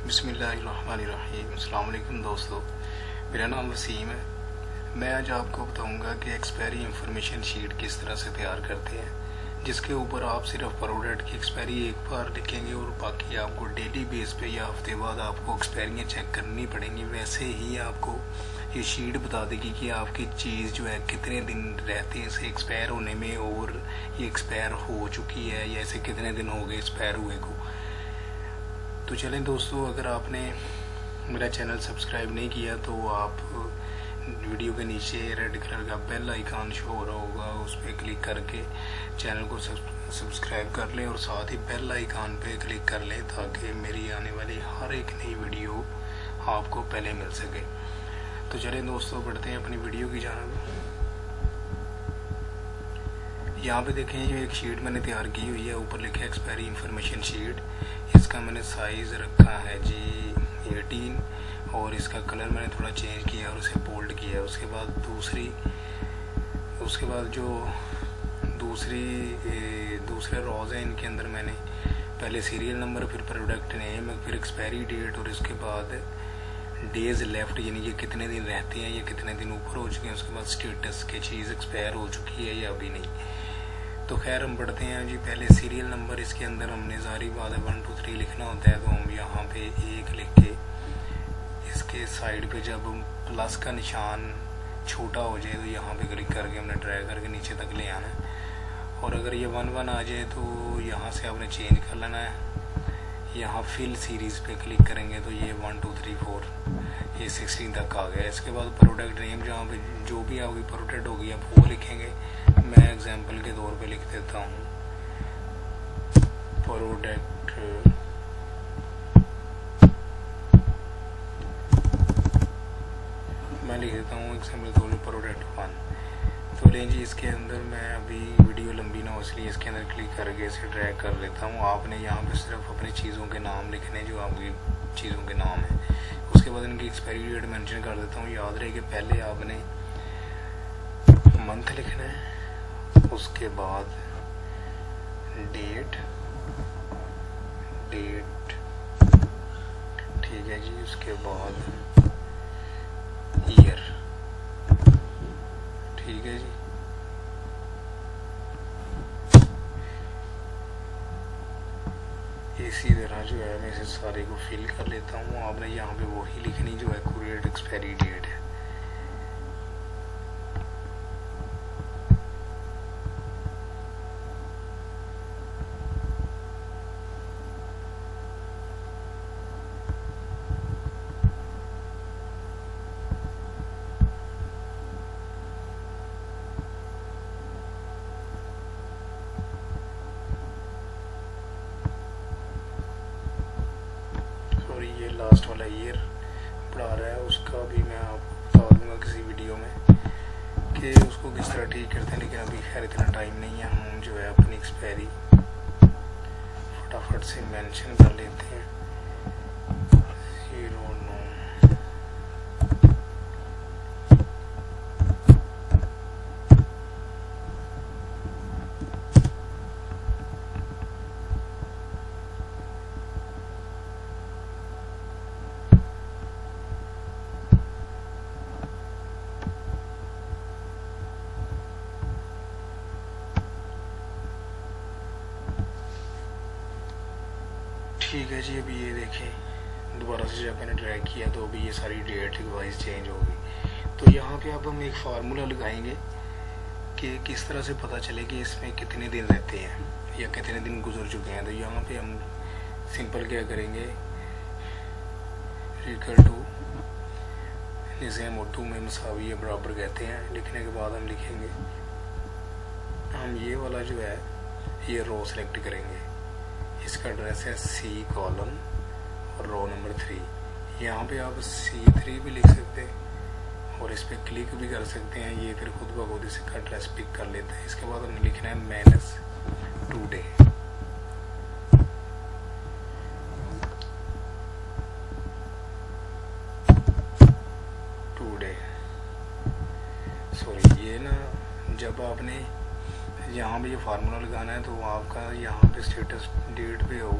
बिस्मिल्लाहिर्रहमानिर्रहीम। अस्सलाम वालेकुम दोस्तों, मेरा नाम वसीम है। मैं आज आपको बताऊंगा कि एक्सपायरी इंफॉर्मेशन शीट किस तरह से तैयार करते हैं, जिसके ऊपर आप सिर्फ प्रोडक्ट की एक्सपायरी एक बार लिखेंगे और बाकी आपको डेली बेस पे या हफ्ते बाद आपको एक्सपायरियाँ चेक करनी पड़ेंगी। वैसे ही आपको ये शीट बता देगी कि आपकी चीज़ जो है कितने दिन रहते हैं इसे एक्सपायर होने में, और ये एक्सपायर हो चुकी है या इसे कितने दिन हो गए एक्सपायर हुए को। तो चलें दोस्तों, अगर आपने मेरा चैनल सब्सक्राइब नहीं किया तो आप वीडियो के नीचे रेड कलर का बेल आइकन शो हो रहा होगा, उस पर क्लिक करके चैनल को सब्सक्राइब कर लें और साथ ही बेल आइकन पे क्लिक कर लें ताकि मेरी आने वाली हर एक नई वीडियो आपको पहले मिल सके। तो चलें दोस्तों, बढ़ते हैं अपनी वीडियो की जानिब। यहाँ पे देखें, जो एक शीट मैंने तैयार की हुई है, ऊपर लिखा है एक्सपायरी इंफॉर्मेशन शीट। इसका मैंने साइज़ रखा है जी 18 और इसका कलर मैंने थोड़ा चेंज किया और उसे बोल्ड किया। उसके बाद जो दूसरे रोज़ हैं, इनके अंदर मैंने पहले सीरियल नंबर, फिर प्रोडक्ट नेम, फिर एक्सपायरी डेट और इसके बाद डेज़ लेफ्ट, यानी कि कितने दिन रहते हैं या कितने दिन ऊपर हो चुके हैं। उसके बाद स्टेटस की चीज़ एक्सपायर हो चुकी है या अभी नहीं। तो खैर हम बढ़ते हैं जी। पहले सीरियल नंबर, इसके अंदर हमने सारी बात है 1 2 3 लिखना होता है। तो हम यहाँ पे 1 लिख के इसके साइड पे जब प्लस का निशान छोटा हो जाए तो यहाँ पे क्लिक करके हमने ड्रैग करके नीचे तक ले आना है। और अगर ये 1 1 आ जाए तो यहाँ से आपने चेंज कर लेना है। यहाँ फिल सीरीज़ पे क्लिक करेंगे तो ये 1 2 3 4 ये 16 तक आ गया। इसके बाद प्रोडक्ट नेम, जहाँ पे जो भी आपकी प्रोडक्ट होगी आप वो लिखेंगे। मैं एग्जांपल के तौर पे लिख देता हूँ प्रोडक्ट मैं लिख देता हूँ एग्जांपल के तौर पे प्रोडक्ट 1। तो लें जी, इसके अंदर मैं अभी वीडियो लंबी ना हो इसलिए इसके अंदर क्लिक करके इसे ड्रैग कर लेता हूँ। आपने यहाँ पे सिर्फ अपनी चीज़ों के नाम लिखने, जो आपकी चीज़ों के नाम है। उसके बाद इनकी एक्सपायरी डेट मेंशन कर देता हूँ। याद रहे कि पहले आपने मंथ लिखना है, उसके बाद डेट ठीक है जी, उसके बाद ईयर ठीक है जी। इसी तरह जो है मैं इसे सारे को फिल कर लेता हूँ। आपने यहाँ पे वही लिखनी जो एक्यूरेट एक्सपायरी डेट है। और ये लास्ट वाला ईयर पढ़ा रहा है, उसका भी मैं आपको बता दूंगा किसी वीडियो में कि उसको किस तरह ठीक करते हैं। लेकिन अभी खैर इतना टाइम नहीं है, हम जो है अपनी एक्सपायरी फटाफट से मेंशन कर लेते हैं। 09 ठीक है जी। अभी ये देखें, दोबारा से जब मैंने ड्रैग किया तो अभी ये सारी डेट वाइज चेंज हो गई। तो यहाँ पे अब हम एक फार्मूला लगाएंगे कि किस तरह से पता चले कि इसमें कितने दिन रहते हैं या कितने दिन गुजर चुके हैं। तो यहाँ पे हम सिंपल क्या करेंगे, इक्वल टू, जिसे हम उर्दू में मसावी या बराबर कहते हैं, लिखने के बाद हम लिखेंगे, हम ये वाला जो है ये रो सेलेक्ट करेंगे। इसका एड्रेस है C कॉलम और रो नंबर 3। यहाँ पे आप C3 भी लिख सकते हैं और इस पर क्लिक भी कर सकते हैं। ये फिर खुद ब खुद इसका एड्रेस पिक कर लेते हैं। इसके बाद हमें लिखना है -2 डे। सॉरी, ये ना जब आपने यहाँ पे ये फार्मूला लगाना है तो आपका यहाँ पे स्टेटस डेट पे हो,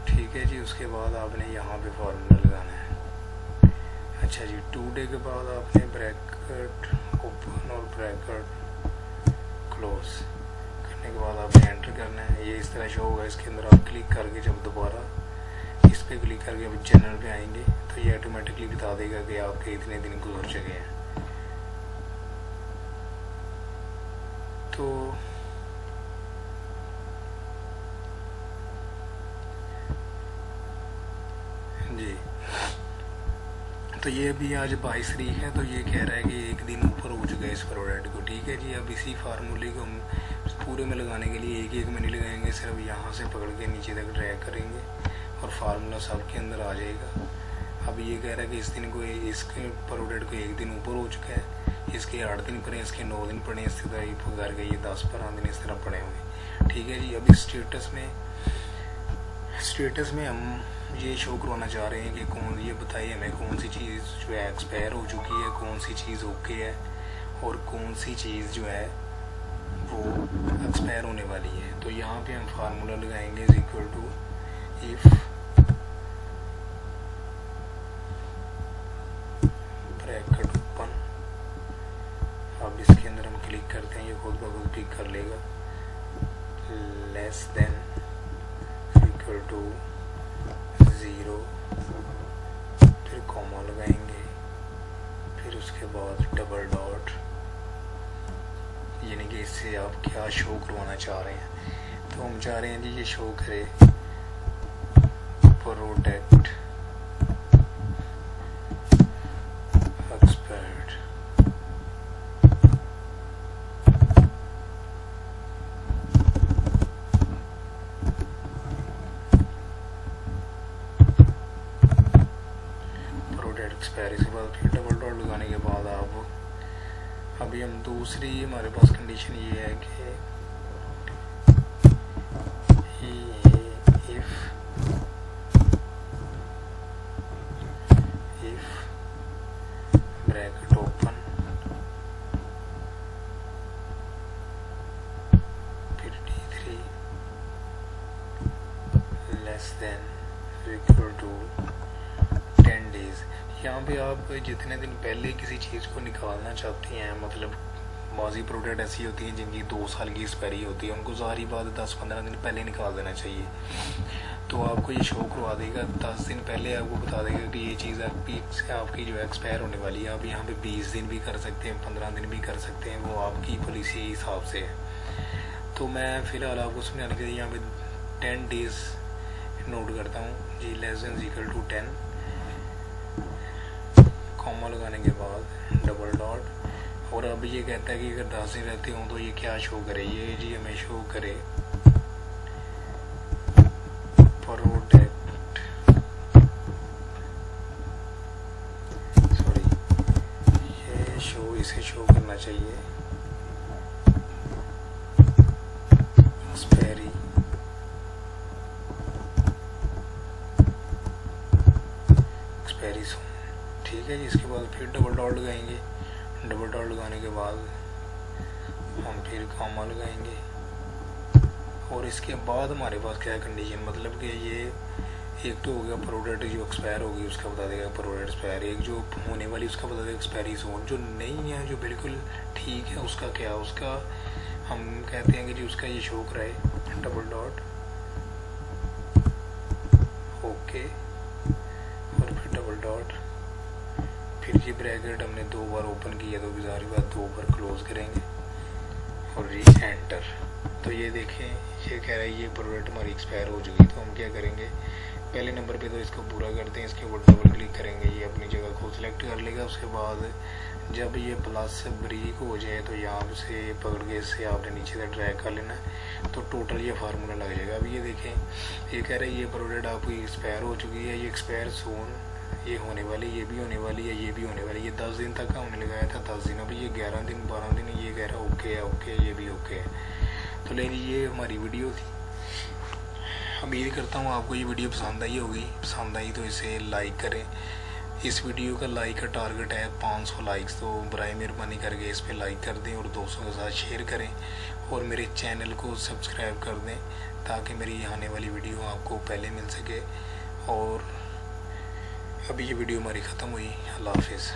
ठीक ठीक है जी। उसके बाद आपने यहाँ पे फार्मूला लगाना है। अच्छा जी, 2 डे के बाद आपने ब्रैकेट ओपन और ब्रैकेट क्लोज करने के बाद आपने एंटर करना है। ये इस तरह शो होगा। इसके अंदर आप क्लिक करके जब दोबारा इस पर क्लिक करके अब जनरल पे आएंगे तो ये ऑटोमेटिकली बता देगा कि आपके इतने दिन गुजर चुके हैं। तो जी, तो ये अभी आज 22 तारीख है, तो ये कह रहा है कि एक दिन ऊपर हो चुका है इस प्रोडक्ट को। ठीक है जी। अब इसी फार्मूले को हम पूरे में लगाने के लिए एक में नहीं लगाएंगे, सिर्फ यहाँ से पकड़ के नीचे तक ड्रैग करेंगे और फार्मूला सबके अंदर आ जाएगा। अब ये कह रहा है कि इस दिन को इसके प्रोडक्ट को एक दिन ऊपर हो चुका है, इसके 8 दिन पड़े, इसके 9 दिन पड़े, इस तरह करके ये 10-12 दिन इस तरह पड़े हुए। ठीक है जी। अब इस स्टेटस में हम ये शो करवाना चाह रहे हैं कि कौन, ये बताइए हमें कौन सी चीज़ जो है एक्सपायर हो चुकी है, कौन सी चीज़ ओके है और कौन सी चीज़ जो है वो एक्सपायर होने वाली है। तो यहाँ पे हम फार्मूला लगाएंगे is equal to if bracket open. अब इसके अंदर हम क्लिक करते हैं, ये खुद ब खुद पिक कर लेगा, लेस देन इक्वल टू 0, फिर कॉमा लगाएंगे, फिर उसके बाद डबल डॉट, यानी कि इससे आप क्या शो करवाना चाह रहे हैं। तो हम चाह रहे हैं जी ये शो करे प्रोडक्ट एक्सपायर्ड। एक्सपायरी के बाद फिर डबल डॉट लगाने के बाद आप अभी हम दूसरी हमारे पास कंडीशन ये है कि इफ ब्रैकेट ओपन फिर D3 less than equal to 10 days. यहाँ पे आप जितने दिन पहले किसी चीज़ को निकालना चाहते हैं, मतलब बाजी प्रोडक्ट ऐसी होती हैं जिनकी 2 साल की एक्सपायरी होती है, उनको ज़ाहिर बात 10-15 दिन पहले निकाल देना चाहिए। तो आपको ये शो करवा देगा, 10 दिन पहले आपको बता देगा कि ये चीज़ आपकी जो एक्सपायर होने वाली है। आप यहाँ पे 20 दिन भी कर सकते हैं, 15 दिन भी कर सकते हैं, वो आपकी पॉलिसी के हिसाब से है। तो मैं फ़िलहाल आपको समझाने के लिए यहाँ पे 10 डेज नोट करता हूँ जी, less than equal to 10, comma लगाने के बाद डबल डॉट। और अब ये कहता है कि अगर 10 दिन रहते हों तो ये क्या शो करे, ये जी हमें शो करे प्रोडक्ट, सॉरी ये शो, इसे शो करना चाहिए एक्सपायरी सोन। ठीक है जी। इसके बाद फिर डबल डॉट लगाएंगे, डबल डॉट लगाने के बाद हम फिर कॉमा लगाएंगे और इसके बाद हमारे पास क्या कंडीशन, मतलब कि ये एक तो हो गया प्रोडक्ट जो एक्सपायर होगी उसका बता देगा प्रोडक्ट एक्सपायर, एक जो होने वाली उसका बता देगा एक्सपायरी जोन, जो नहीं है जो बिल्कुल ठीक है उसका क्या, उसका हम कहते हैं कि जी उसका ये शो कराए डबल डॉट ओके और फिर डबल डॉट, फिर ये ब्रैकेट हमने 2 बार ओपन किया तो सारी बात 2 बार क्लोज करेंगे और री एंटर। तो ये देखें ये कह रहा है ये प्रोडक्ट हमारी एक्सपायर हो चुकी। तो हम क्या करेंगे, पहले नंबर पे तो इसको पूरा करते हैं, इसके ऊपर डबल क्लिक करेंगे, ये अपनी जगह को सिलेक्ट कर लेगा। उसके बाद जब ये प्लस ब्रेक हो जाए तो यहाँ से पकड़ के इससे आपने नीचे से ड्रैग कर लेना है, तो टोटल ये फार्मूला लग जाएगा। अब ये देखें ये कह रहा है ये प्रोडक्ट आपकी एक्सपायर हो चुकी है, ये एक्सपायर सोन ये होने वाली, ये भी होने वाली है, ये भी होने वाली है। 10 दिन तक हमने लगाया था 10 दिन, अभी ये 11 दिन 12 दिन ये कह रहा है ओके है, ओके ये भी ओके है। तो लेकिन ये हमारी वीडियो थी। उम्मीद करता हूँ आपको ये वीडियो पसंद आई होगी। पसंद आई तो इसे लाइक करें। इस वीडियो का लाइक का टारगेट है 500 लाइक्स, तो बराए मेहरबानी करके इस पर लाइक कर दें और दोस्तों के साथ शेयर करें और मेरे चैनल को सब्सक्राइब कर दें ताकि मेरी आने वाली वीडियो आपको पहले मिल सके। और अभी ये वीडियो हमारी ख़त्म हुई। अल्लाह हाफिज़।